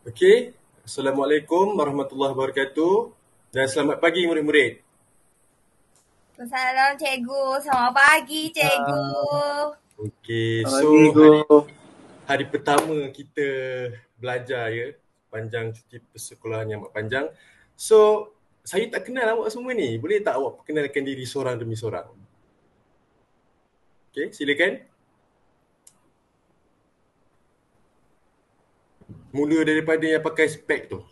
Okey, Assalamualaikum warahmatullahi wabarakatuh dan selamat pagi murid-murid. Salam cikgu. Selamat pagi cikgu. Okey, Pagi, so Go. hari pertama kita belajar ya, panjang cuti persekolahan yang amat panjang. So, saya tak kenal awak semua ni. Boleh tak awak perkenalkan diri seorang demi seorang? Okey, silakan. Mula daripada yang pakai spek tu.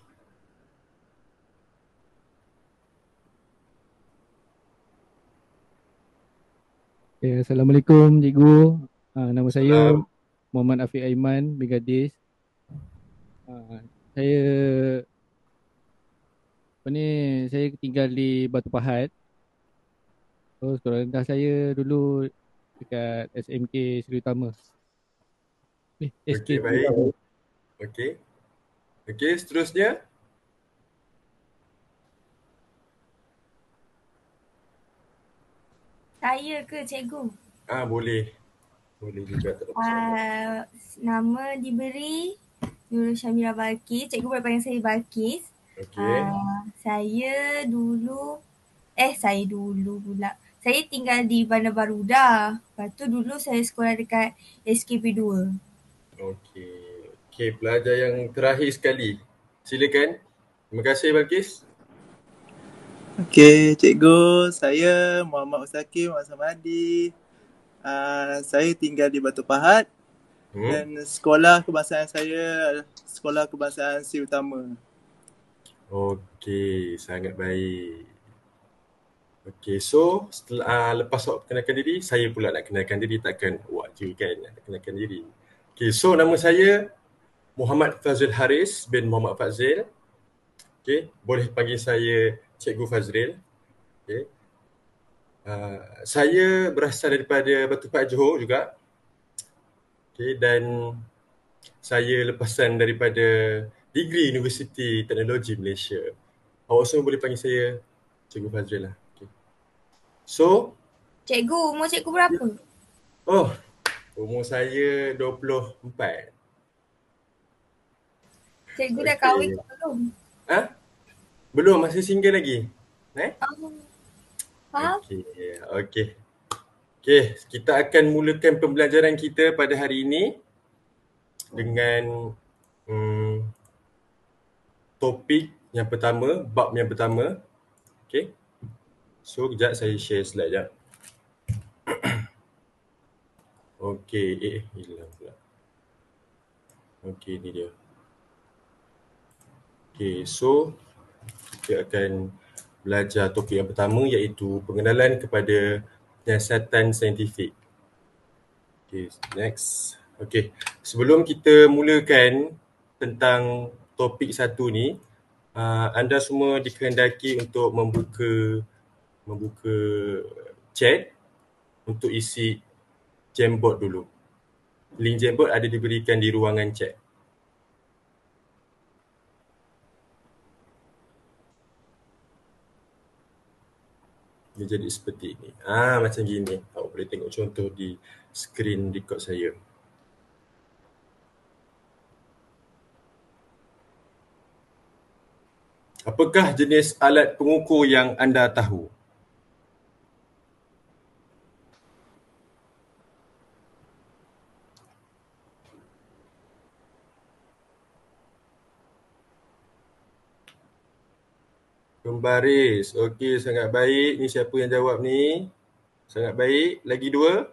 Assalamualaikum cikgu. Nama saya Salam. Muhammad Afiq Aiman bin Gadis. Saya saya tinggal di Batu Pahat. So sekolah rendah saya dulu dekat SMK Seri Utama. SK Okey, Seri baik. Utama. Okey. Okey, seterusnya. Saya ke cikgu? Boleh. Boleh juga, tak ada masalah. Nama diberi Nurul Syamira Balkis. Cikgu boleh panggil saya Balkis. Okey. Saya dulu pula. Saya tinggal di Bandar Baruda. Lepas tu dulu saya sekolah dekat SKP 2. Okey. Okey, pelajar yang terakhir sekali. Silakan. Terima kasih Balkis. Okey, cikgu. Saya Muhammad Usaki Muhammad Samadi. Saya tinggal di Batu Pahat dan sekolah kebangsaan saya adalah Sekolah Kebangsaan Seri Utama. Okey, sangat baik. Okey, so setelah lepas awak kenalkan diri, saya pula nak kenalkan diri, takkan awak je kan nak kenalkan diri. Okey, so nama saya Muhammad Fazil Haris bin Muhammad Fazil. Okey, boleh panggil saya Cikgu Fazril. Okey. Saya berasal daripada Batu Pahat Johor juga. Okey, dan saya lepasan daripada degree Universiti Teknologi Malaysia. Awak semua boleh panggil saya Cikgu Fazril lah. Okay. So, Cikgu, umur cikgu berapa? Umur saya 24. Cikgu dah kahwin ke belum? Belum, masih single lagi. Faham? Okey. Kita akan mulakan pembelajaran kita pada hari ini dengan topik yang pertama, bab yang pertama. Okey. So, kejap saya share slide sekejap. Okey, hilang pula. Okey, ni dia. Okey, so kita akan belajar topik yang pertama iaitu pengenalan kepada penyiasatan saintifik. Okey, next. Okey, sebelum kita mulakan tentang topik satu ni, anda semua dikehendaki untuk membuka chat untuk isi Jamboard dulu. Link Jamboard ada diberikan di ruangan chat. Dia jadi seperti ini. Macam gini. Awak boleh tengok contoh di skrin record saya. Apakah jenis alat pengukur yang anda tahu? Pembaris. Okey, sangat baik. Ni siapa yang jawab ni? Sangat baik. Lagi dua.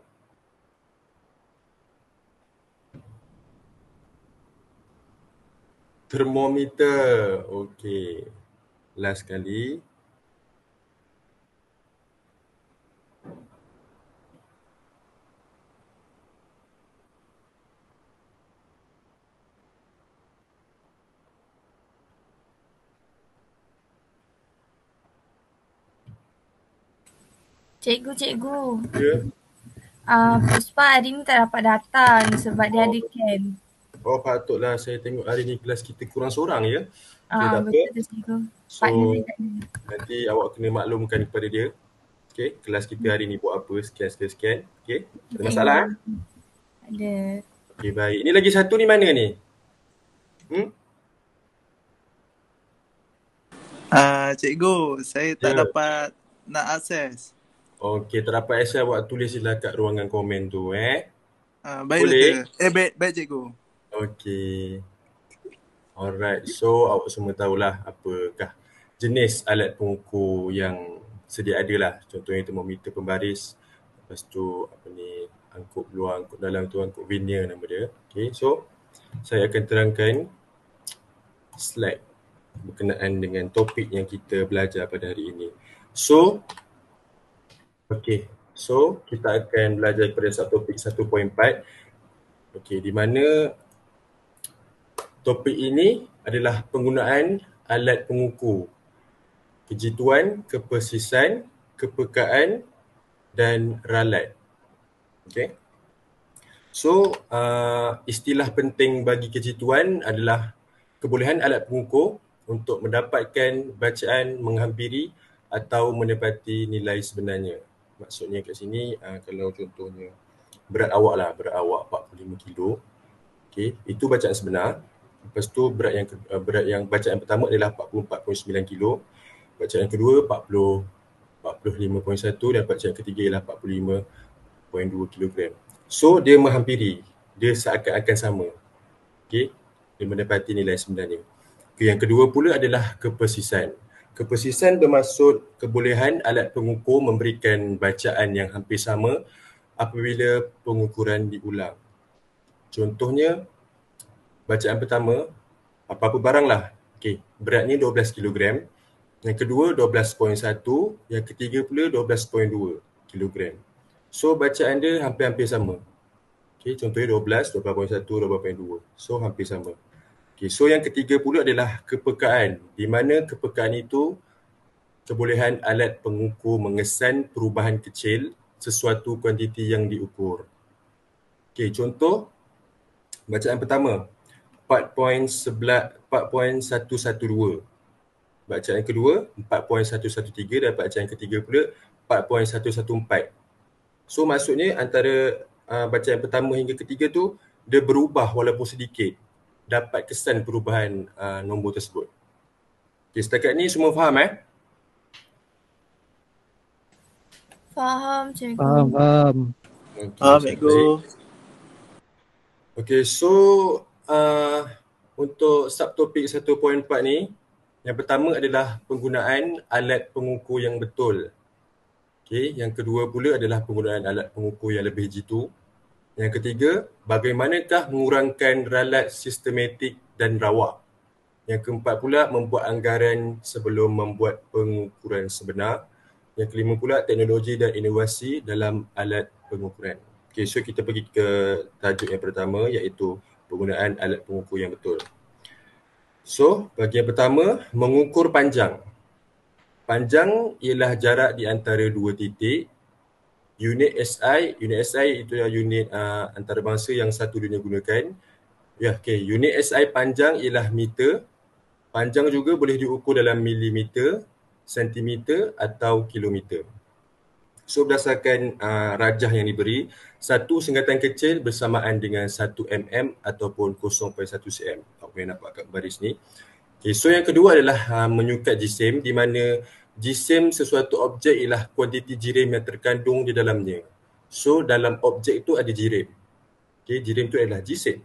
Termometer. Okey. Last kali. Cikgu. Ya. Puspa hari ni tak dapat datang sebab dia ada camp. Patutlah saya tengok hari ni kelas kita kurang seorang ya. Okey, tak apa. Betul tu cikgu. So, nanti awak kena maklumkan kepada dia. Okey, kelas kita hari ni buat apa, sekian. Okey, ada masalah? Ada. Okey, baik. Ini lagi satu ni mana ni? Cikgu, saya tak Ya. dapat nak akses. Okey, tak dapat akses, awak tulislah kat ruangan komen tu Baik Boleh? doktor. Baik cikgu. Okey. Alright, so awak semua tahulah apakah jenis alat pengukur yang sedia ada lah. Contohnya termometer pembaris, lepas tu angkut luar, angkut dalam tu angkut vernier nama dia. Okay, so saya akan terangkan slide berkenaan dengan topik yang kita belajar pada hari ini. So kita akan belajar pada subtopik 1.4. Di mana topik ini adalah penggunaan alat pengukur kejituan, kepersisan, kepekaan dan ralat. So, istilah penting bagi kejituan adalah kebolehan alat pengukur untuk mendapatkan bacaan menghampiri atau menepati nilai sebenarnya. Maksudnya kat sini, kalau contohnya berat awak 45 kilo, itu bacaan sebenar. Lepas tu berat yang bacaan pertama adalah 44.9 kilo. Bacaan kedua 45.1 dan bacaan ketiga ialah 45.2 kilogram. So dia menghampiri, dia seakan-akan sama. Dia mendapati nilai sebenarnya. Yang kedua pula adalah kepersisan. Kepersisan bermaksud kebolehan alat pengukur memberikan bacaan yang hampir sama apabila pengukuran diulang. Contohnya, bacaan pertama, apa-apa barang lah. Beratnya 12 kilogram. Yang kedua 12.1, yang ketiga pula 12.2 kilogram. So bacaan dia hampir-hampir sama. Contohnya 12, 12.1, 12.2. So hampir sama. So yang ketiga pula adalah kepekaan. Di mana kepekaan itu kebolehan alat pengukur mengesan perubahan kecil sesuatu kuantiti yang diukur. Contoh bacaan pertama 4.112. Bacaan kedua 4.113 dan bacaan ketiga pula 4.114. So maksudnya antara bacaan pertama hingga ketiga tu dia berubah walaupun sedikit. Dapat kesan perubahan nombor tersebut. Setakat ni semua faham Faham cikgu. Faham. Faham cikgu. So untuk subtopik 1.4 ni, yang pertama adalah penggunaan alat pengukur yang betul. Yang kedua pula adalah penggunaan alat pengukur yang lebih jitu. Yang ketiga, bagaimanakah mengurangkan ralat sistematik dan rawak. Yang keempat pula, membuat anggaran sebelum membuat pengukuran sebenar. Yang kelima pula, teknologi dan inovasi dalam alat pengukuran. So kita pergi ke tajuk yang pertama, iaitu penggunaan alat pengukur yang betul. So, bahagian pertama, mengukur panjang. Panjang ialah jarak di antara dua titik. Unit SI itu adalah unit antarabangsa yang satu dunia gunakan. Unit SI panjang ialah meter. Panjang juga boleh diukur dalam milimeter, sentimeter atau kilometer. So berdasarkan rajah yang diberi, satu sengatan kecil bersamaan dengan 1 mm ataupun 0.1 cm. Awak boleh nampak kat baris ni. So yang kedua adalah menyukat jisim, di mana jisim sesuatu objek ialah kuantiti jirim yang terkandung di dalamnya. So dalam objek itu ada jirim. Jirim itu adalah jisim.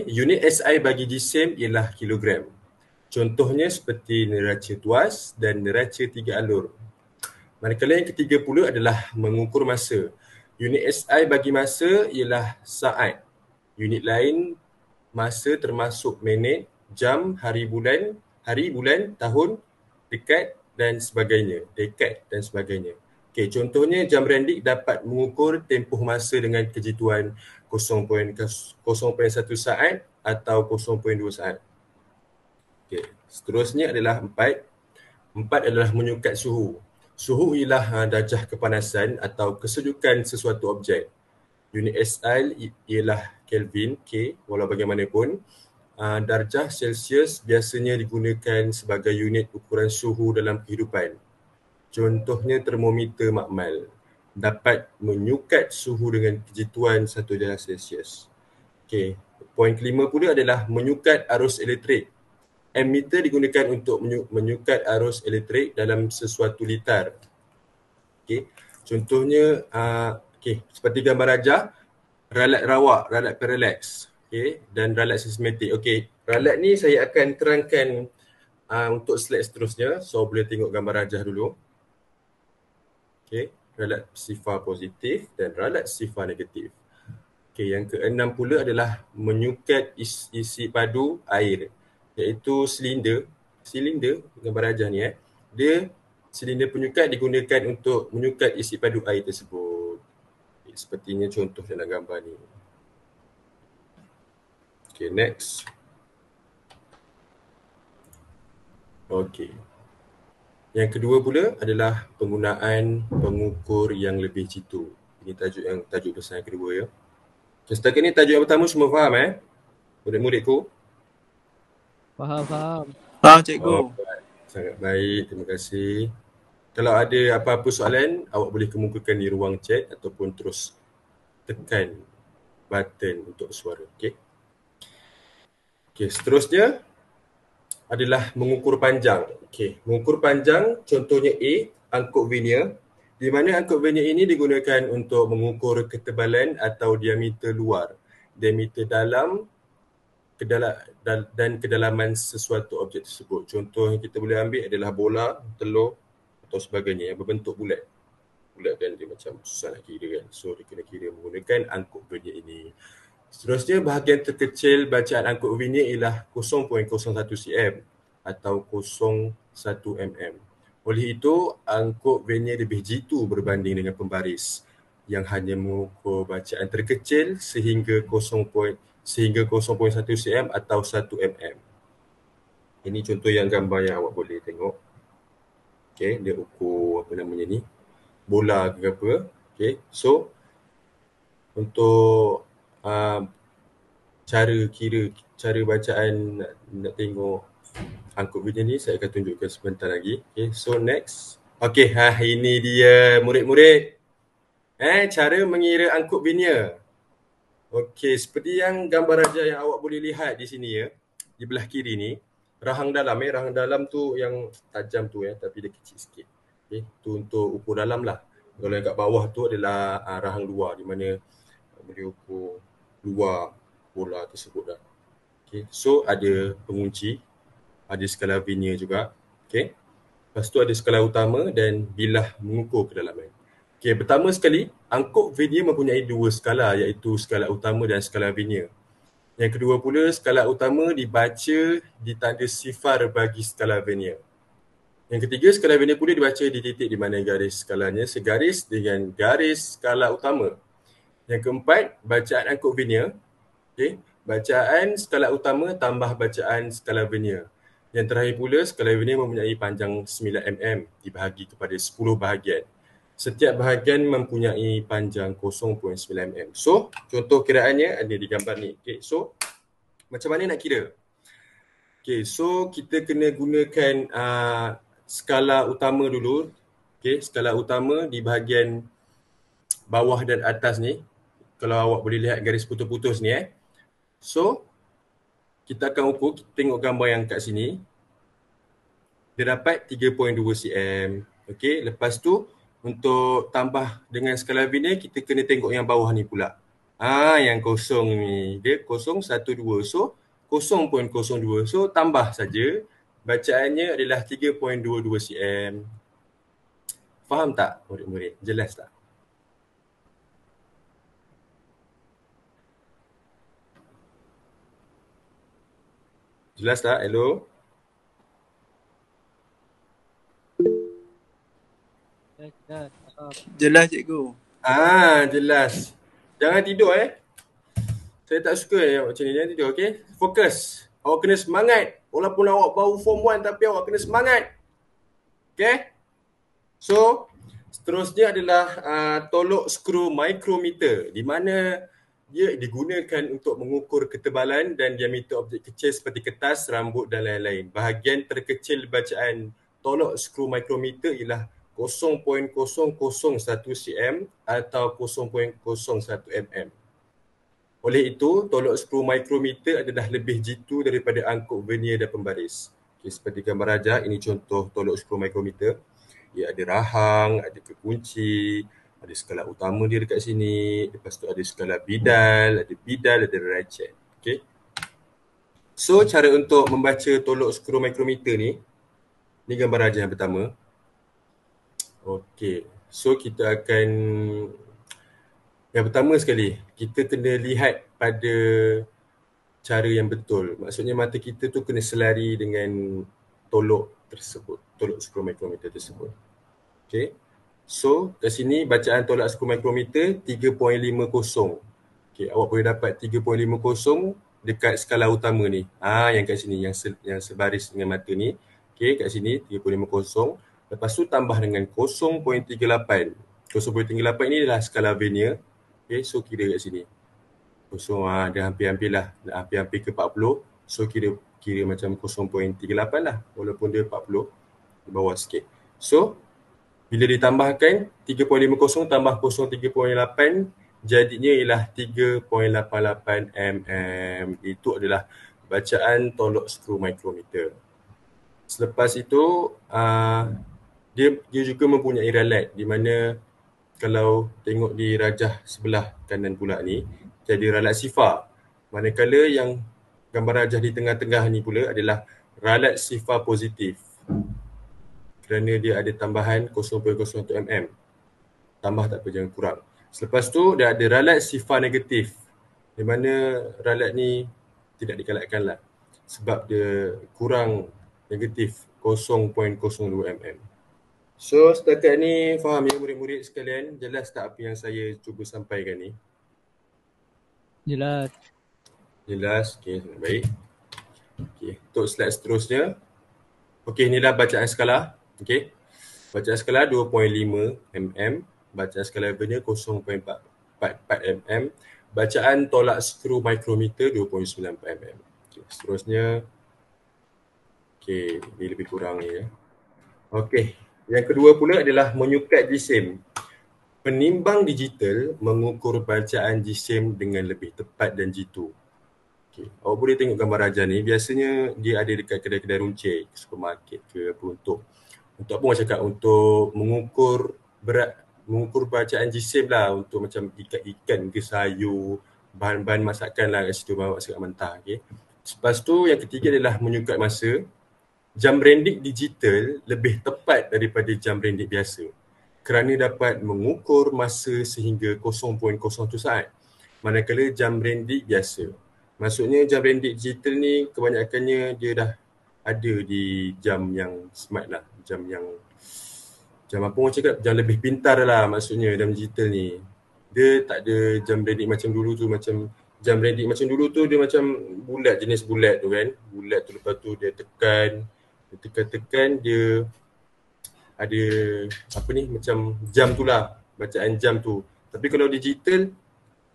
Unit SI bagi jisim ialah kilogram. Contohnya seperti neraca tuas dan neraca 3 alur. Manakala yang ketiga pula adalah mengukur masa. Unit SI bagi masa ialah saat. Unit lain masa termasuk minit, jam, hari, bulan, tahun, dekad dan sebagainya. Contohnya jam rendik dapat mengukur tempoh masa dengan kejituan 0.1 saat atau 0.2 saat. Seterusnya adalah 4. 4 adalah menyukat suhu. Suhu ialah darjah kepanasan atau kesejukan sesuatu objek. Unit SI ialah Kelvin, K, walau bagaimanapun. Darjah Celsius biasanya digunakan sebagai unit ukuran suhu dalam kehidupan. Contohnya termometer makmal dapat menyukat suhu dengan kejituan 1 darjah Celsius. Poin kelima pula adalah menyukat arus elektrik. ammeter digunakan untuk menyukat arus elektrik dalam sesuatu litar. Okey. Contohnya seperti gambar rajah, ralat rawak, ralat parallax, dan ralat seismatik. Okey, ralat ni saya akan terangkan untuk slide seterusnya. So boleh tengok gambar rajah dulu. Okey, ralat sifar positif dan ralat sifar negatif. Okey, yang keenam pula adalah menyukat isi padu air, iaitu silinder gambar rajah ni dia silinder penyukat digunakan untuk menyukat isi padu air tersebut. Sepertinya contoh dalam gambar ni. Okay, next. Okay. Yang kedua pula adalah penggunaan pengukur yang lebih jitu. Ini tajuk besar yang kedua ya. Okay, setakat ni tajuk yang pertama semua faham murid-muridku? Faham. Faham cikgu. Oh, sangat baik, terima kasih. Kalau ada apa-apa soalan, awak boleh kemukakan di ruang chat ataupun terus tekan button untuk suara. Okey, seterusnya adalah mengukur panjang. Okey, mengukur panjang contohnya A, angkut vernier, di mana angkut vernier ini digunakan untuk mengukur ketebalan atau diameter luar, diameter dalam dan kedalaman sesuatu objek tersebut. Contoh yang kita boleh ambil adalah bola, telur atau sebagainya yang berbentuk bulat. Bulat kan dia macam susah nak kira kan. So dia kena kira menggunakan angkut vernier ini. Seterusnya bahagian terkecil bacaan angkut vernier ialah 0.01 cm atau 0.1 mm. Oleh itu, angkut vernier lebih jitu berbanding dengan pembaris yang hanya mengukur bacaan terkecil sehingga 0.1 cm atau 1 mm. Ini contoh yang gambar yang awak boleh tengok. Okey, dia ukur bola ke apa. Okey, so untuk cara bacaan nak tengok angkut vernier ni saya akan tunjukkan sebentar lagi. Okay, so next. Okay, ini dia murid-murid. Cara mengira angkut vernier. Okay, seperti yang gambar rajah yang awak boleh lihat di sini di belah kiri ni, rahang dalam rahang dalam tu yang tajam tu tapi dia kecil sikit. Okay, tu untuk ukur dalam lah. Kalau yang kat bawah tu adalah rahang luar, di mana boleh ukur luar bola tersebut dah. Okay, so ada pengunci, ada skala vernier juga. Okay, lepas tu ada skala utama dan bilah mengukur kedalaman. Okay, pertama sekali, angkut vernier mempunyai dua skala, iaitu skala utama dan skala vernier. Yang kedua pula, skala utama dibaca di tanda sifar bagi skala vernier. Yang ketiga, skala vernier pula dibaca di titik di mana garis skalanya segaris dengan garis skala utama. Yang keempat, bacaan angkut vernier. Okay, bacaan skala utama tambah bacaan skala vernier. Yang terakhir pula, skala vernier mempunyai panjang 9 mm dibahagi kepada 10 bahagian. Setiap bahagian mempunyai panjang 0.9 mm. So, contoh kiraannya ada di gambar ni. Okay, so macam mana nak kira? Okay, so kita kena gunakan skala utama dulu. Okay, skala utama di bahagian bawah dan atas ni. Kalau awak boleh lihat garis putus-putus ni So, kita akan ukur, kita tengok gambar yang kat sini. Dia dapat 3.2 cm. Okay, lepas tu untuk tambah dengan skala vernier, kita kena tengok yang bawah ni pula. Yang kosong ni, dia 0.12. So, 0.02. So, tambah saja. Bacaannya adalah 3.22 cm. Faham tak murid-murid? Jelas tak? Jelas tak? Hello? Jelas cikgu. Jelas. Jangan tidur Saya tak suka macam ni. Jangan tidur, okey? Fokus. Awak kena semangat. Walaupun awak baru form 1 tapi awak kena semangat. Okey? So, seterusnya adalah tolok skru micrometer, di mana dia digunakan untuk mengukur ketebalan dan diameter objek kecil seperti kertas, rambut dan lain-lain. Bahagian terkecil bacaan tolok skru micrometer ialah 0.001 cm atau 0.01 mm. Oleh itu, tolok skru micrometer adalah lebih jitu daripada angkuk vernier dan pembaris. Okay, seperti gambar rajah, ini contoh tolok skru micrometer. Ia ada rahang, ada kekunci, ada skala utama dia dekat sini, lepas tu ada skala bidal, ada ratchet. Okay. So, cara untuk membaca tolok skru micrometer ni gambar rajah yang pertama. Okay, so kita akan, yang pertama sekali, kita kena lihat pada cara yang betul. Maksudnya mata kita tu kena selari dengan tolok tersebut, tolok skru micrometer tersebut. Okay. So, kat sini bacaan tolak skru micrometer 3.50. Okay, awak boleh dapat 3.50 dekat skala utama ni. Yang kat sini, yang sebaris dengan mata ni. Okay, kat sini 3.50. Lepas tu tambah dengan 0.38. 0.38 ni adalah skala vernier. Okay, so kira kat sini. So, dah hampir-hampir lah. Dah hampir-hampir ke 40. So, kira macam 0.38 lah. Walaupun dia 40, di bawah sikit. So, bila ditambahkan 3.50 tambah 0.38, jadinya ialah 3.88 mm. Itu adalah bacaan tolok skru micrometer. Selepas itu, dia juga mempunyai ralat di mana kalau tengok di rajah sebelah kanan pula ni, jadi ralat sifar. Manakala yang gambar rajah di tengah-tengah ni pula adalah ralat sifar positif. Kerana dia ada tambahan 0.01 mm. Tambah tak apa, jangan kurang. Selepas tu dia ada ralat sifar negatif. Di mana ralat ni tidak digalakkan lah. Sebab dia kurang negatif 0.02 mm. So setakat ni faham ya murid-murid sekalian? Jelas tak apa yang saya cuba sampaikan ni? Jelas. Jelas. Okey, baik. Okey, untuk slide seterusnya. Okey, inilah bacaan skala. Okey. Bacaan skala 2.5 mm, bacaan skala vernier 0.44 mm, bacaan tolak skru micrometer 2.94 mm. Okey, seterusnya. Okey, ini lebih kurang ni ya. Okey, yang kedua pula adalah menyukat jisim. Penimbang digital mengukur bacaan jisim dengan lebih tepat dan jitu. Okay. Awak boleh tengok gambar rajah ni, biasanya dia ada dekat kedai-kedai runcit, supermarket ke apa, untuk apa orang cakap, untuk mengukur berat, mengukur bacaan jisim lah, untuk macam ikan ke sayur, bahan-bahan masakan lah kat situ, bahan masakan mentah. Okay. Lepas tu yang ketiga adalah menyukat masa. Jam rendik digital lebih tepat daripada jam rendik biasa kerana dapat mengukur masa sehingga 0.01 saat. Manakala jam rendik biasa, maksudnya jam rendik digital ni kebanyakannya dia dah ada di jam yang smart lah. Jam apa orang cakap, jam lebih pintar lah maksudnya jam digital ni. Dia tak ada jam rendik macam dulu tu. Macam jam rendik macam dulu tu dia macam bulat, jenis bulat tu kan. Bulat tu, lepas tu dia tekan, dia ada apa ni, macam jam tu lah, bacaan jam tu. Tapi kalau digital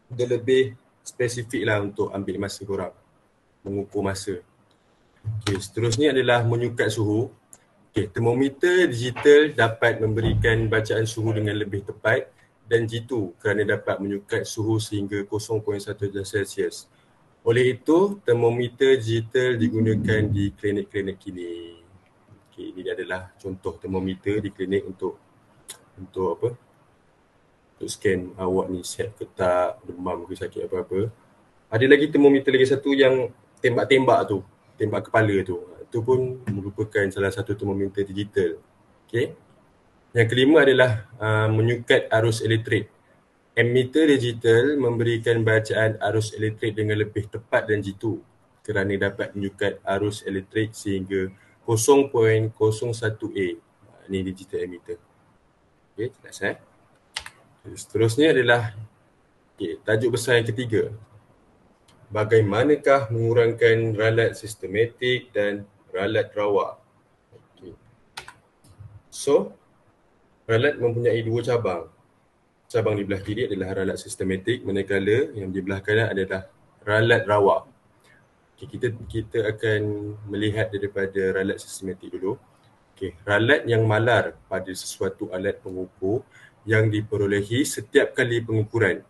dia lebih spesifik lah untuk ambil masa korang, mengukur masa. Okay, seterusnya adalah menyukat suhu. Okay, termometer digital dapat memberikan bacaan suhu dengan lebih tepat dan jitu kerana dapat menyukat suhu sehingga 0.1 darjah Celsius. Oleh itu, termometer digital digunakan di klinik-klinik kini. Okay, ini adalah contoh termometer di klinik untuk apa? Untuk scan awak ni sihat ke tak, demam ke, sakit apa-apa. Ada lagi termometer lagi satu yang tembak-tembak tu, tembak kepala tu. Itu pun merupakan salah satu termometer digital. Okay. Yang kelima adalah menyukat arus elektrik. Ammeter digital memberikan bacaan arus elektrik dengan lebih tepat dan jitu kerana dapat menyukat arus elektrik sehingga 0.01 A. Ini digital ammeter. Okay, jelas Seterusnya adalah tajuk besar yang ketiga. Bagaimanakah mengurangkan ralat sistematik dan ralat rawak? Okay. So, ralat mempunyai dua cabang. Cabang di belah kiri adalah ralat sistematik, manakala yang di belah kanan adalah ralat rawak. Okay, kita akan melihat daripada ralat sistematik dulu. Okay, ralat yang malar pada sesuatu alat pengukur yang diperolehi setiap kali pengukuran.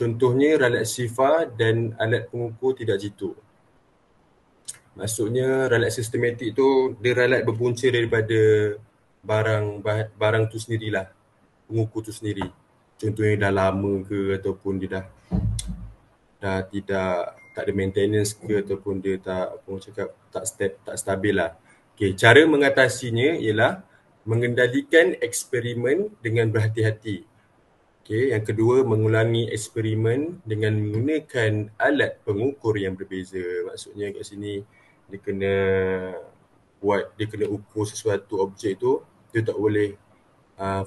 Contohnya ralat sifar dan alat pengukur tidak jitu. Maksudnya ralat sistematik tu dia ralat berpunca daripada barang tu sendirilah, pengukur tu sendiri. Contohnya dah lama ke ataupun dia dah tak ada maintenance ke ataupun dia tak stabil lah. Okay, cara mengatasinya ialah mengendalikan eksperimen dengan berhati-hati. Okay, yang kedua, mengulangi eksperimen dengan menggunakan alat pengukur yang berbeza. Maksudnya kat sini dia kena ukur sesuatu objek tu, dia tak boleh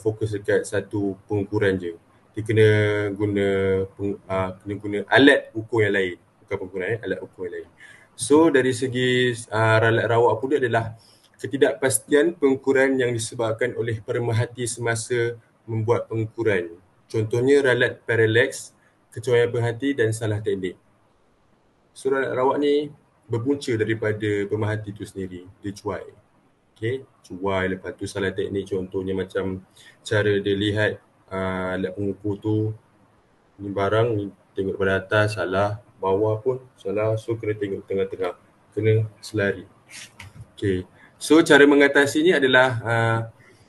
fokus dekat satu pengukuran je. Dia kena guna alat ukur yang lain, bukan pengukuran, alat ukur yang lain. So dari segi ralat rawak pula adalah ketidakpastian pengukuran yang disebabkan oleh pemerhati semasa membuat pengukuran. Contohnya ralat parallax, kecuaian pemerhati dan salah teknik. So ralat rawak ni berpunca daripada pemerhati tu sendiri, dia cuai. Okay, cuai, lepas tu salah teknik, contohnya macam cara dia lihat alat pengukur tu, ni barang ni tengok pada atas salah, bawah pun salah, so kena tengok tengah-tengah, kena selari. Okay, so cara mengatasinya adalah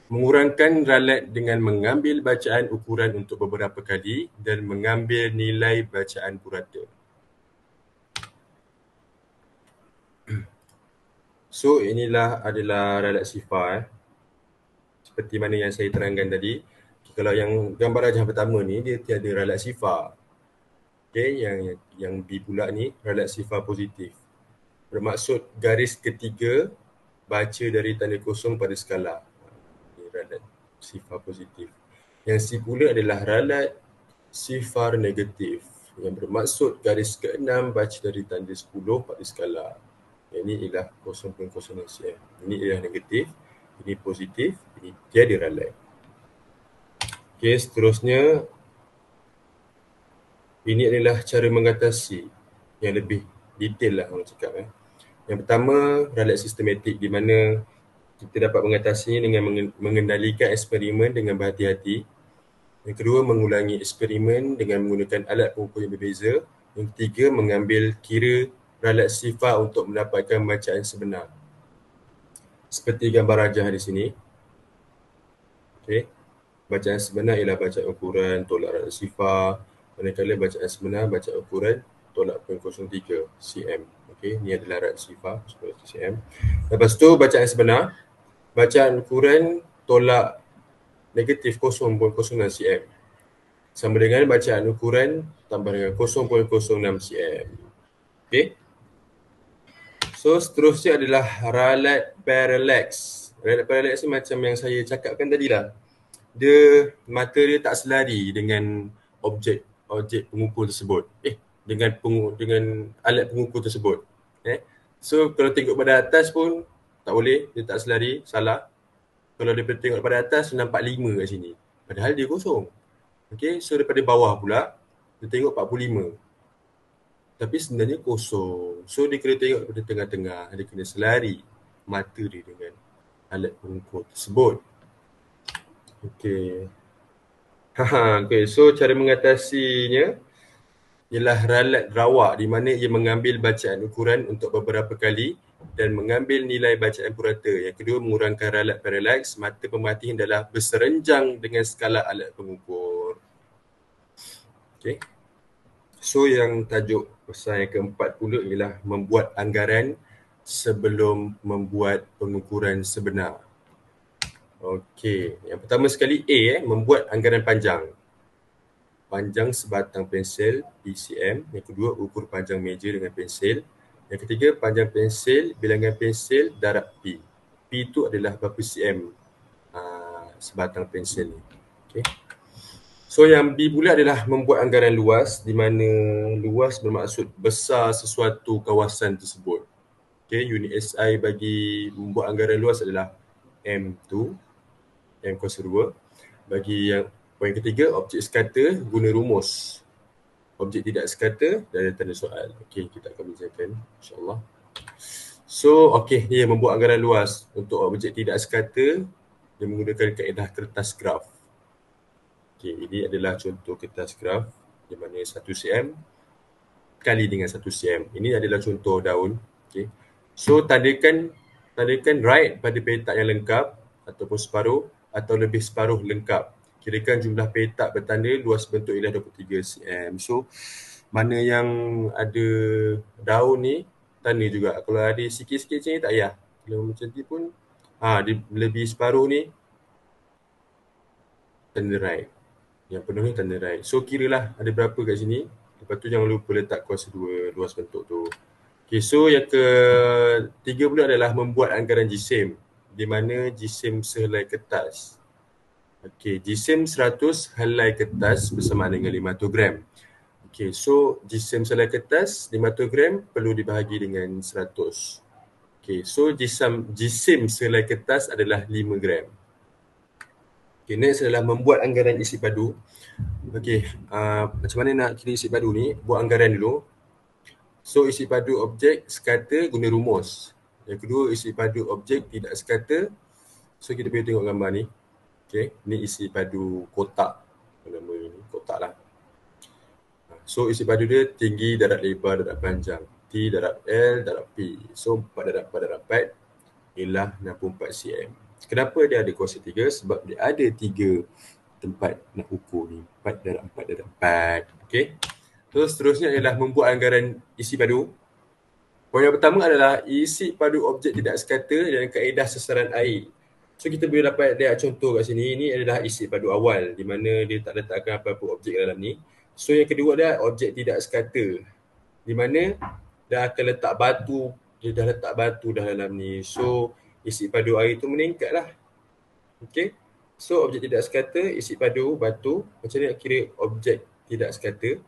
mengurangkan ralat dengan mengambil bacaan ukuran untuk beberapa kali dan mengambil nilai bacaan purata. So inilah adalah ralat sifar seperti mana yang saya terangkan tadi. Kalau yang gambar rajah pertama ni dia tiada ralat sifar. Okay, yang B pula ni ralat sifar positif. Bermaksud garis ketiga baca dari tanda kosong pada skala. Ini ralat sifar positif. Yang C pula adalah ralat sifar negatif yang bermaksud garis ke-6 baca dari tanda 10 pada skala. Ini ialah 0.06 cm. Ini ialah negatif, ini positif, ini tiada ralat. Okey, seterusnya ini adalah cara mengatasi yang lebih detail lah orang cakap. Yang pertama, ralat sistematik di mana kita dapat mengatasinya dengan mengendalikan eksperimen dengan berhati-hati. Yang kedua, mengulangi eksperimen dengan menggunakan alat pengukur yang berbeza. Yang ketiga, mengambil kira ralat sifar untuk mendapatkan bacaan sebenar. Seperti gambar rajah di sini. Okay. Bacaan sebenar ialah bacaan ukuran tolak ralat sifar. Manakala bacaan sebenar bacaan ukuran tolak 0.03 cm. Okay. Ini adalah ralat sifar 0.03 cm. Lepas tu bacaan sebenar, bacaan ukuran tolak negatif 0.06 cm. Sama dengan bacaan ukuran tambah dengan 0.06 cm. Okay. So seterusnya adalah ralat parallax. Ralat parallax ni macam yang saya cakapkan tadi lah. Mata dia tak selari dengan objek pengukur tersebut. Dengan alat pengukur tersebut. So kalau tengok pada atas pun tak boleh, dia tak selari, salah. Kalau dia tengok pada atas nampak 5 kat sini. Padahal dia kosong. Okay, so daripada bawah pula dia tengok 45. Tapi sebenarnya kosong. So dia kena tengok daripada tengah-tengah. Dia kena selari mata dia dengan alat pengukur tersebut. Okay. Okay, so cara mengatasinya ialah ralat rawak di mana ia mengambil bacaan ukuran untuk beberapa kali dan mengambil nilai bacaan purata. Yang kedua, mengurangkan ralat parallax. Mata pemerhati adalah berserenjang dengan skala alat pengukur. Okay. So yang tajuk pasal yang keempat pula ialah membuat anggaran sebelum membuat pengukuran sebenar. Okey, yang pertama sekali A, membuat anggaran panjang. Panjang sebatang pensel PCM. Yang kedua, ukur panjang meja dengan pensel. Yang ketiga, panjang pensel, bilangan pensel, darab P. P itu adalah berapa cm sebatang pensel ni. Okey. So yang B pula adalah membuat anggaran luas di mana luas bermaksud besar sesuatu kawasan tersebut. Okay, unit SI bagi membuat anggaran luas adalah M2, M kuasa 2. Bagi yang poin ketiga, objek sekata guna rumus. Objek tidak sekata dan ada tanda soal. Okay, kita akan bincangkan insyaAllah. So, okay, dia membuat anggaran luas untuk objek tidak sekata dia menggunakan kaedah kertas graf. Okay, ini adalah contoh kertas graf di di mana 1 cm kali dengan 1 cm. Ini adalah contoh daun. Okay. So tandakan right pada petak yang lengkap ataupun separuh atau lebih separuh lengkap. Kirakan jumlah petak bertanda luas bentuk ialah 23 cm. So mana yang ada daun ni tanda juga. Kalau ada sikit-sikit macam ni tak payah. Kalau macam ni pun lebih separuh ni tanda right. Yang penuh ni tanda right. So kiralah ada berapa kat sini. Lepas tu jangan lupa letak kuasa 2 luas bentuk tu. Okay, so yang ketiga pula adalah membuat anggaran jisim. Di mana jisim sehelai kertas. Okay, jisim 100 helai kertas bersamaan dengan 500 gram. Okay, so jisim sehelai kertas 500 gram perlu dibahagi dengan 100. Okay, so jisim sehelai kertas adalah 5 gram. Okay, next adalah membuat anggaran isi padu. Okay, macam mana nak kira isi padu ni? Buat anggaran dulu. So, isi padu objek sekata guna rumus. Yang kedua, isi padu objek tidak sekata. So, kita boleh tengok gambar ni. Okay, ni isi padu kotak. Nama ini kotak lah. So, isi padu dia tinggi, darat lebar, darat panjang. T, darat L, darat P. So, 4 darat 4 darat 4 ialah 64 cm. Kenapa dia ada kuasa 3? Sebab dia ada 3 tempat nak ukur ni. 4 darat 4 darat 4. Okay. Terus seterusnya adalah membuat anggaran isi padu. Poin yang pertama adalah isi padu objek tidak sekata dan kaedah sasaran air. So kita boleh dapat lihat contoh kat sini. Ini adalah isi padu awal di mana dia tak letakkan apa-apa objek dalam ni. So yang kedua adalah objek tidak sekata. Di mana dah akan letak batu, dia dah letak batu dah dalam ni. So isi padu air tu meningkatlah. Okay. So objek tidak sekata, isi padu batu. Macam ni nak kira objek tidak sekata.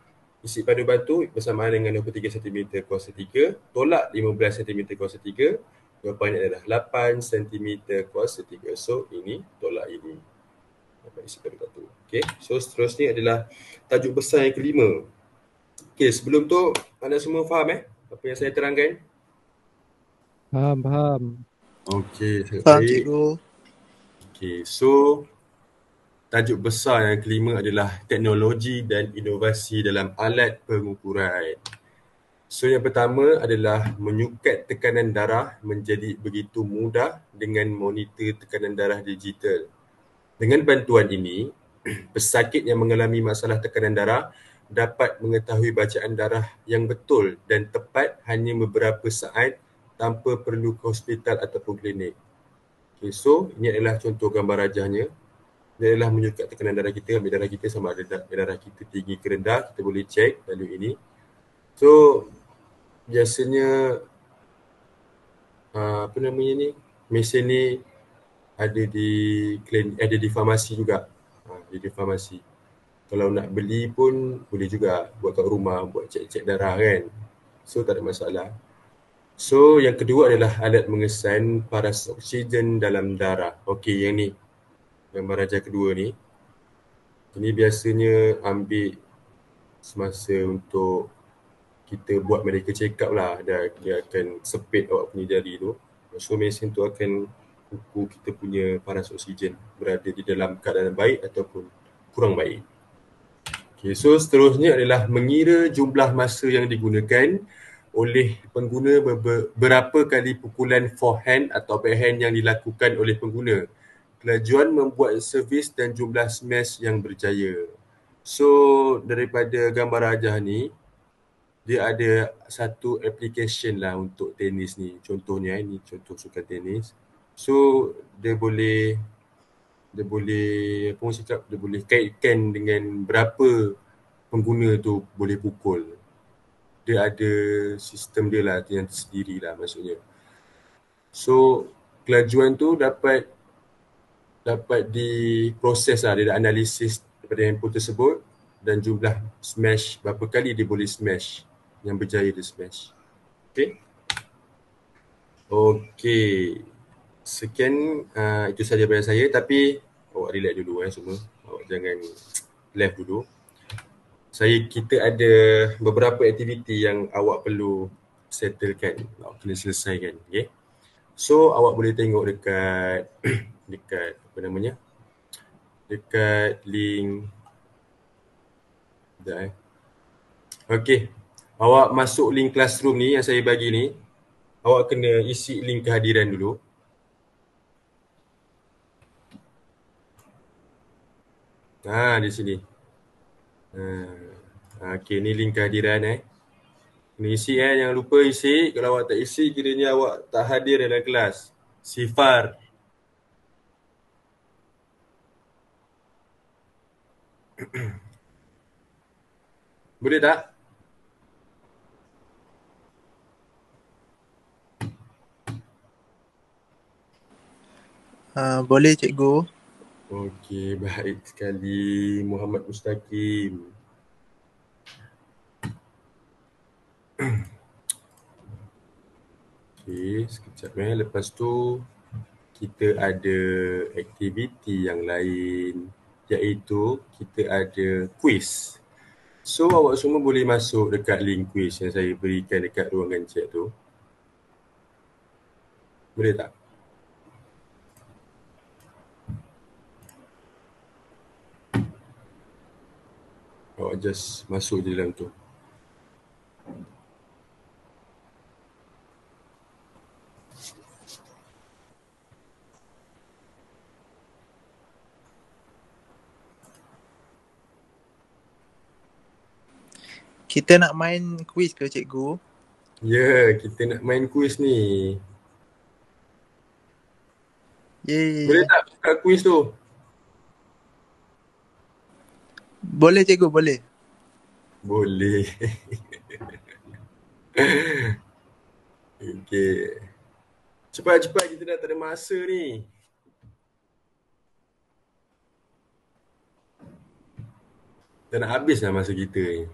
Isi padu batu bersamaan dengan 23 cm kuasa 3, tolak 15 cm kuasa 3, jawapannya adalah 8 cm kuasa 3. So ini tolak ini. Isi padu batu. Okay. So seterusnya adalah tajuk besar yang kelima. Okay, sebelum tu anda semua faham apa yang saya terangkan? Faham. Okay, Faham baik. cikgu. Okay, so tajuk besar yang kelima adalah teknologi dan inovasi dalam alat pengukuran. So yang pertama adalah menyukat tekanan darah menjadi begitu mudah dengan monitor tekanan darah digital. Dengan bantuan ini, pesakit yang mengalami masalah tekanan darah dapat mengetahui bacaan darah yang betul dan tepat hanya beberapa saat tanpa perlu ke hospital ataupun klinik. Okay, so ini adalah contoh gambar rajahnya. Dia adalah menyukat tekanan darah kita, ambil darah kita sama ada darah kita tinggi ke rendah, kita boleh cek value ini. So biasanya mesin ni ada di farmasi juga. Di farmasi. Kalau nak beli pun boleh juga buat kat rumah, buat cek-cek darah kan. So tak ada masalah. So yang kedua adalah alat mengesan paras oksigen dalam darah. Okey, yang ni gambar rajah kedua ni. Ini biasanya ambil semasa untuk kita buat medical check up lah. Dia akan sepit awak punya jari tu. So mesin tu akan ukur kita punya paras oksigen berada di dalam keadaan baik ataupun kurang baik. Okay, so seterusnya adalah mengira jumlah masa yang digunakan oleh pengguna berapa kali pukulan forehand atau backhand yang dilakukan oleh pengguna. Kelajuan membuat servis dan jumlah smash yang berjaya. So daripada gambar rajah ni, dia ada satu application lah untuk tenis ni. Contohnya ni contoh sukan tenis. So dia boleh kaitkan dengan berapa pengguna tu boleh pukul. Dia ada sistem dia lah yang tersendiri lah maksudnya. So kelajuan tu dapat diproses lah, dia ada analisis daripada handphone tersebut dan jumlah smash, berapa kali dia boleh smash, yang berjaya dia smash. Okay. Sekian, itu sahaja daripada saya, tapi awak relax dulu semua, awak jangan left dulu. Kita ada beberapa aktiviti yang awak perlu settlekan, awak kena selesaikan. Okay? So awak boleh tengok dekat dekat link Okey. Awak masuk link classroom ni yang saya bagi ni. Awak kena isi link kehadiran dulu. Di sini. Okey, ni link kehadiran Kena isi jangan lupa isi. Kalau awak tak isi, kiranya awak tak hadir dalam kelas. Sifar. Boleh tak? Boleh cikgu. Okey, baik sekali Muhammad Mustaqim. Okey, sekejap lepas tu kita ada aktiviti yang lain, iaitu kita ada quiz. So awak semua boleh masuk dekat link quiz yang saya berikan dekat ruangan chat tu. Boleh tak? Awak just masuk je dalam tu. Kita nak main quiz ke cikgu? Ya, kita nak main quiz ni. Yeay. Boleh tak buka quiz tu? Boleh cikgu, boleh. Boleh. Okey. Cepat-cepat, kita dah tak ada masa ni. Dah nak habis dah masa kita ni.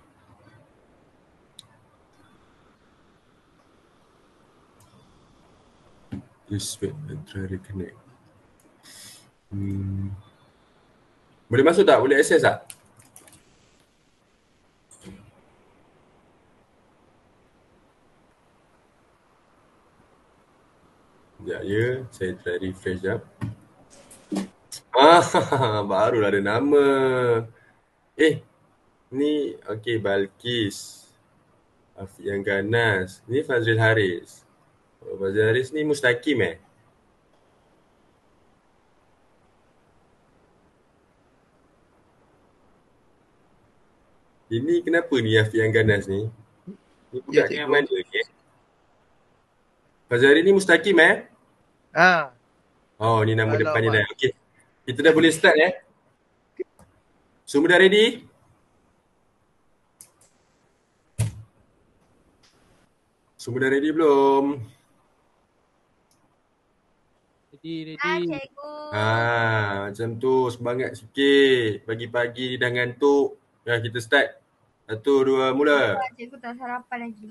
Just wait, try reconnect. Boleh masuk tak? Boleh access tak? Sekejap ya, saya try refresh jap. Barulah ada nama. Ni okey, Balkis. Afiq yang ganas. Ni Fazril Haris. Fazril Haris ni Mustaqim Ini kenapa ni Afiq yang ganas ni? Ni budak yang mana ni? Fazril Haris ni Mustaqim Oh, ni nama depannya dah. Okey. Kita dah boleh start Semua dah ready? Semua dah ready belum? Ready. Cikgu. Macam tu, semangat sikit. Pagi-pagi dah ngantuk. Ya, kita start. 1, 2, mula. Cikgu tak sarapan lagi.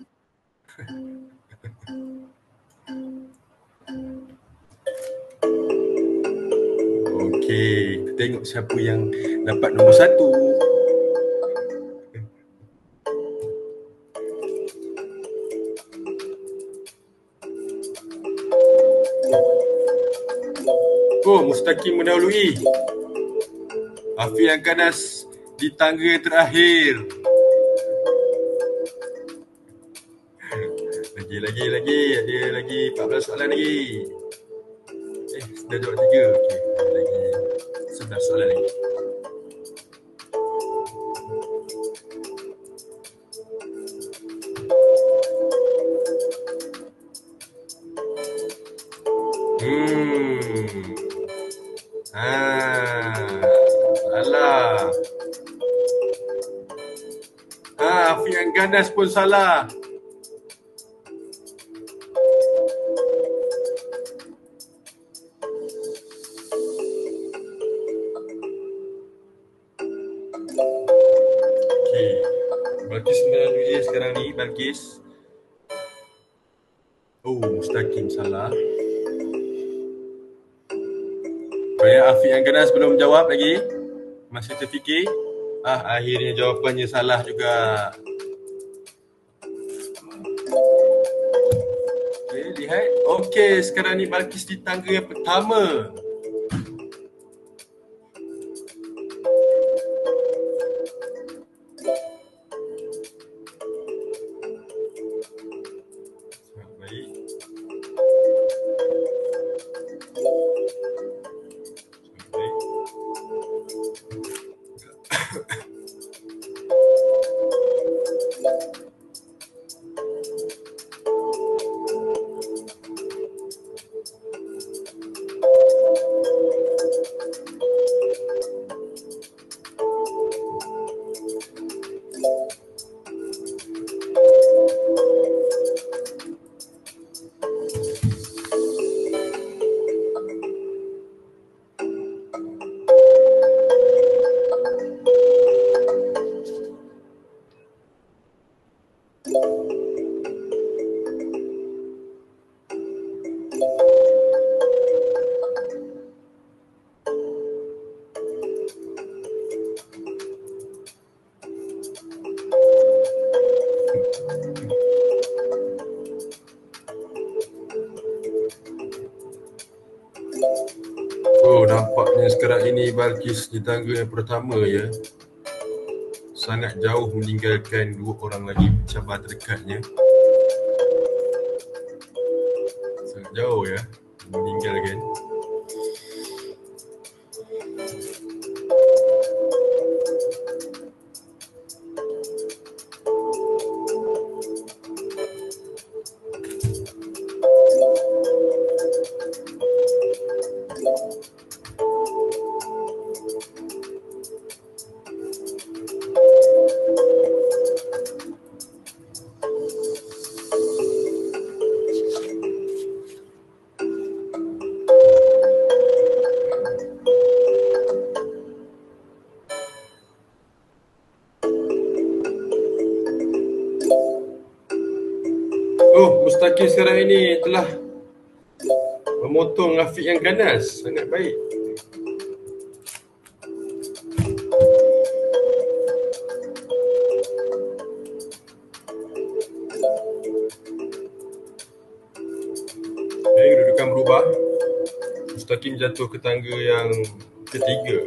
Okey, kita tengok siapa yang dapat nombor 1. Mustaqim mendahului. Afiq yang ganas di tangga terakhir. Lagi 14 soalan lagi. Dah jawab 3. Okey, lagi 11 soalan lagi. Salah. Afiq yang ganas pun salah. Balkis mendahului sekarang ni, Balkis. Mustaqim salah. Afiq yang ganas belum jawab lagi. Masih terfikir. Akhirnya jawapannya salah juga. Okey, lihat. Okey, sekarang ni Balkis di tangga yang pertama. Oh, nampaknya sekarang ini Balqis di tangga yang pertama ya. Sangat jauh meninggalkan dua orang lagi pencabar terdekatnya. Sangat jauh ya meninggalkan. Oh, Mustaqim sekarang ini telah memotong Afiq yang ganas. Sangat baik. Kedudukan berubah. Mustaqim jatuh ke tangga yang ketiga.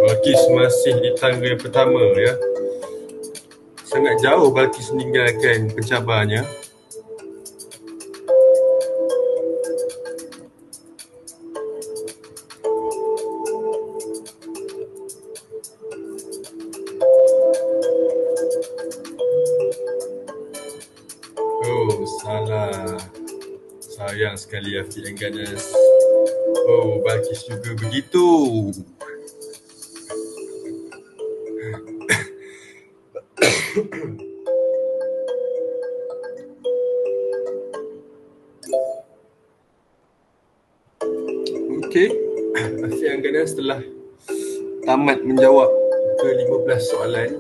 Balqis masih di tangga yang pertama ya. Sangat jauh Balqis meninggalkan pencabarnya. Oh, salah. Sayang sekali Afiq yang ganas. Oh, Balqis juga begitu. Okey, Afiq yang ganas telah tamat menjawab ke-15 soalan.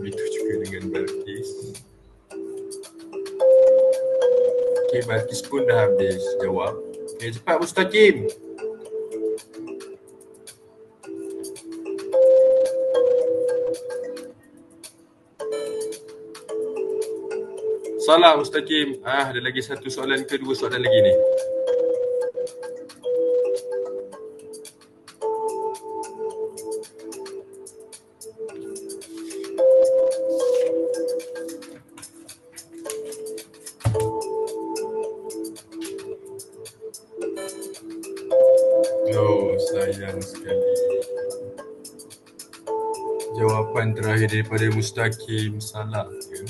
Begitu juga dengan Balqis. Okey, Balqis pun dah habis jawab. Okey, cepat Mustaqim. Salah Mustaqim. Ada lagi satu soalan ke dua soalan lagi ni. sekali. Jawapan terakhir daripada Mustaqim salah ya.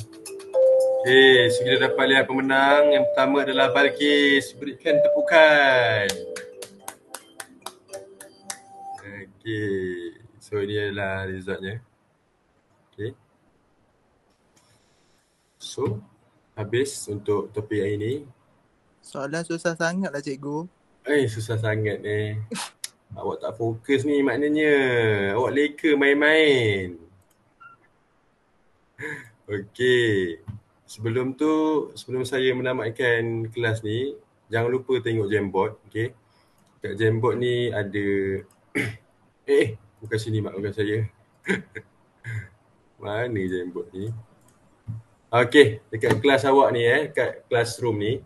Okey, so kita dapat lihat pemenang. Yang pertama adalah Balkis. Berikan tepukan. Okey, so ini adalah resultnya. Okey. So, habis untuk topik hari ini. Soalan susah sangat lah cikgu. Susah sangat ni. Awak tak fokus ni maknanya. Awak leka main-main. Okey. Sebelum saya menamatkan kelas ni, jangan lupa tengok Jamboard. Okey. Kat Jamboard ni ada bukan sini mak, bukan saya. Mana Jamboard ni? Okey, dekat kelas awak ni kat classroom ni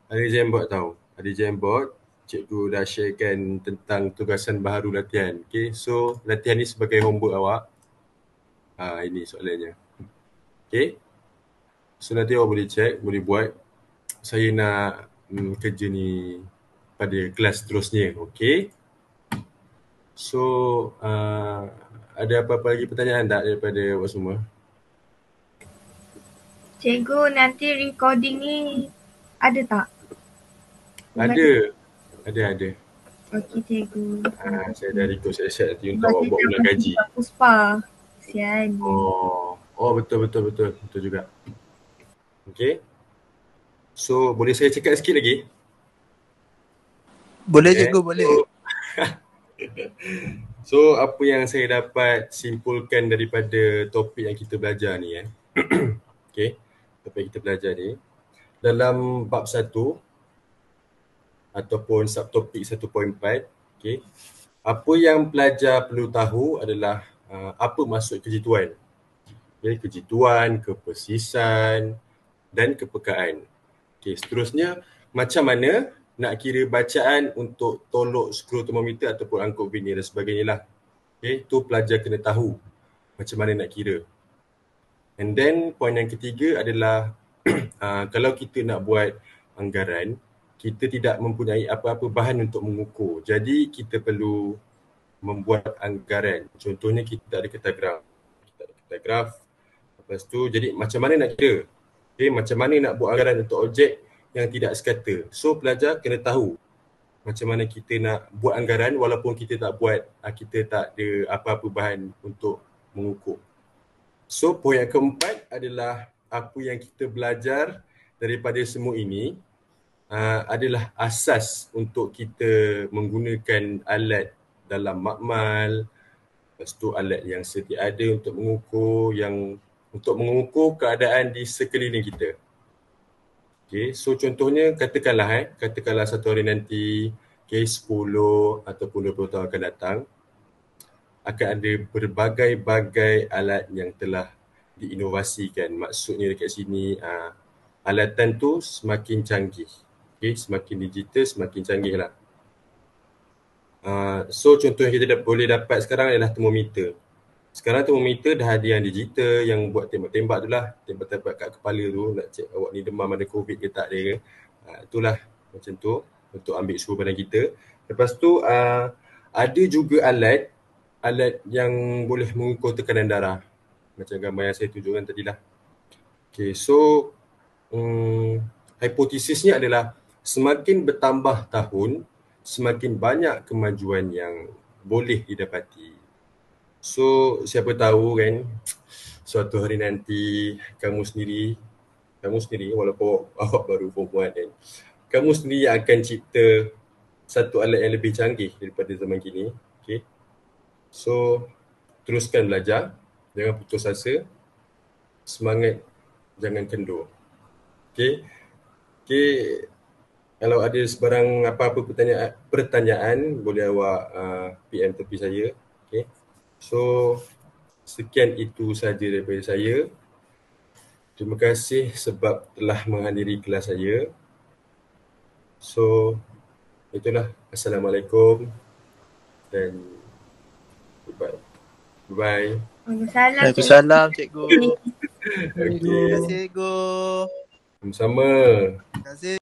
ada Jamboard tau. Ada Jamboard. Cikgu dah sharekan tentang tugasan baharu latihan. Okay, so latihan ni sebagai homework awak. Ini soalannya. Okay, so nanti awak boleh check, boleh buat. Saya nak kerja ni pada kelas seterusnya. Okay, so ada apa-apa lagi pertanyaan tak daripada awak semua? Cikgu, nanti recording ni ada tak? Ada. Okey cikgu. Saya dah record set nanti untuk awak buat ulang gaji. Puspa. Kesian. Oh betul juga. Okay. So boleh saya cakap sikit lagi? Boleh cikgu, boleh. So apa yang saya dapat simpulkan daripada topik yang kita belajar ni okay, topik yang kita belajar ni dalam bab 1 ataupun subtopik 1.4, okay, apa yang pelajar perlu tahu adalah apa maksud kejituan. Okay, kejituan, kepersisan dan kepekaan. Okay, seterusnya macam mana nak kira bacaan untuk tolok skru termometer ataupun angkut vernier dan sebagainya lah. Okay, tu pelajar kena tahu macam mana nak kira. And then poin yang ketiga adalah kalau kita nak buat anggaran, kita tidak mempunyai apa-apa bahan untuk mengukur. Jadi kita perlu membuat anggaran. Contohnya kita ada kertas graf. Lepas tu jadi macam mana nak kira? Okay, macam mana nak buat anggaran untuk objek yang tidak sekata. So pelajar kena tahu macam mana kita nak buat anggaran walaupun kita tak ada apa-apa bahan untuk mengukur. So poin yang keempat adalah apa yang kita belajar daripada semua ini adalah asas untuk kita menggunakan alat dalam makmal. Lepas tu alat yang sedia ada untuk mengukur keadaan di sekeliling kita. Okay, so contohnya katakanlah satu hari nanti 10 ataupun 20 tahun akan datang akan ada berbagai-bagai alat yang telah diinovasikan. Maksudnya dekat sini alatan tu semakin canggih. Okay, semakin digital, semakin canggih lah. So contoh yang kita boleh dapat sekarang adalah termometer. Sekarang termometer dah ada yang digital, yang buat tembak-tembak tu lah. Tembak-tembak kat kepala tu, nak cek awak ni demam ada COVID ke tak dia ke. Itulah macam tu untuk ambil suhu badan kita. Lepas tu ada juga alat yang boleh mengukur tekanan darah. Macam gambar yang saya tunjukkan tadi lah. Okay, so hipotesisnya adalah semakin bertambah tahun, semakin banyak kemajuan yang boleh didapati. So siapa tahu kan suatu hari nanti kamu sendiri walaupun awak baru form 1 kan, kamu sendiri akan cipta satu alat yang lebih canggih daripada zaman kini. Okay. So teruskan belajar, jangan putus asa, semangat, jangan kendur. Okay. Kalau ada sebarang apa-apa pertanyaan boleh awak PM tepi saya. Okay. So sekian itu sahaja daripada saya. Terima kasih sebab telah menghadiri kelas saya. So itulah. Assalamualaikum dan goodbye. Bye. Waalaikumsalam cikgu. Okay. Terima kasih cikgu. Sama-sama. Terima kasih.